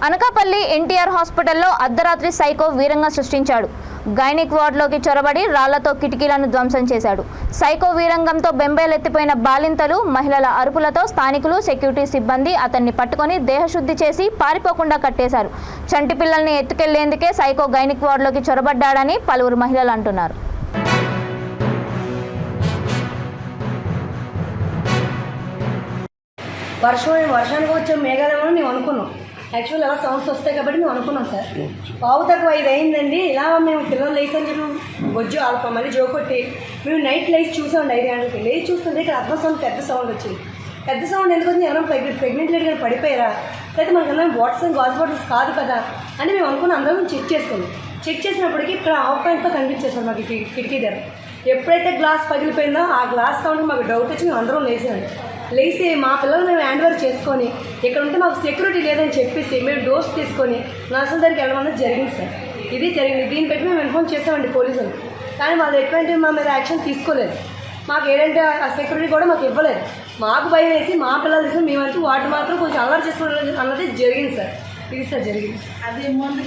అనకాపల్లి ఎన్టీఆర్ హాస్పిటల్లో అర్ధరాత్రి సైకో వీరంగా సృష్టించాడు. గైనిక్ వార్డులోకి చొరబడి రాళ్లతో కిటికీలను ధ్వంసం చేశాడు. సైకో వీరంగంతో బెంబేలెత్తిపోయిన బాలింతలు, మహిళల అరుపులతో స్థానికులు, సెక్యూరిటీ సిబ్బంది అతన్ని పట్టుకొని దేహశుద్ధి చేసి పారిపోకుండా కట్టేశారు. చంటి పిల్లల్ని ఎత్తుకెళ్లేందుకే సైకో గైనిక్ వార్డులోకి చొరబడ్డాడని పలువురు మహిళలు అంటున్నారు. వర్షానికి వచ్చే మేఘాలేమో మేము అనుకున్నాం. యాక్చువల్ అలా సౌండ్స్ వస్తాయి కాబట్టి మేము అనుకున్నాం సార్. పావు తక్కువ 5 అయిందండి. ఇలా మేము పిల్లలు లేచి అని చెప్పి బొజ్జు ఆల్ప మళ్ళీ జోకొట్టి మేము నైట్ లేచి చూసామండి. 5 గంటలకి లేచి చూస్తుంటే ఇక్కడ అర్థం సౌండ్, పెద్ద సౌండ్ వచ్చింది. పెద్ద సౌండ్ ఎందుకు వచ్చింది? ఎవరైనా ప్రెగ్నెంట్ లేడీ కానీ పడిపోయారా, లేకపోతే మనకు ఏమైనా బాటిల్స్ గాజు బాటిల్స్ కాదు కదా అని మేము అనుకుని అందరం చెక్ చేసుకున్నాం. చెక్ చేసినప్పటికీ ఇక్కడ ఆఫ్ పాయింట్తో కనిపించేసాం మాకు కిటికీ దగ్గర. ఎప్పుడైతే గ్లాస్ పగిలిపోయిందో ఆ గ్లాస్ సౌండ్ మాకు డౌట్ వచ్చి మేము అందరం లేచామండి. లేచి మా పిల్లలు మేము హ్యాండ్ ఓవర్ చేసుకొని ఇక్కడ ఉంటే మాకు సెక్యూరిటీ లేదని చెప్పేసి మేము డోర్స్ తీసుకొని నర్సుల దగ్గరికి వెళ్ళడం అనేది జరిగింది సార్. ఇది జరిగింది. దీన్ని పెట్టి మేము ఇన్ఫార్మ్ చేసామండి పోలీసులు. కానీ వాళ్ళు ఎటువంటి మా మీద యాక్షన్ తీసుకోలేదు. మాకు ఏంటంటే ఆ సెక్యూరిటీ కూడా మాకు ఇవ్వలేదు. మాకు భయం వేసి మా పిల్లలు తీసుకుని మేమంటూ వాటి మాత్రం కొంచెం అలవాటు చేసుకోవడం అన్నది జరిగింది సార్. ఇది సార్ జరిగింది. అది ముందు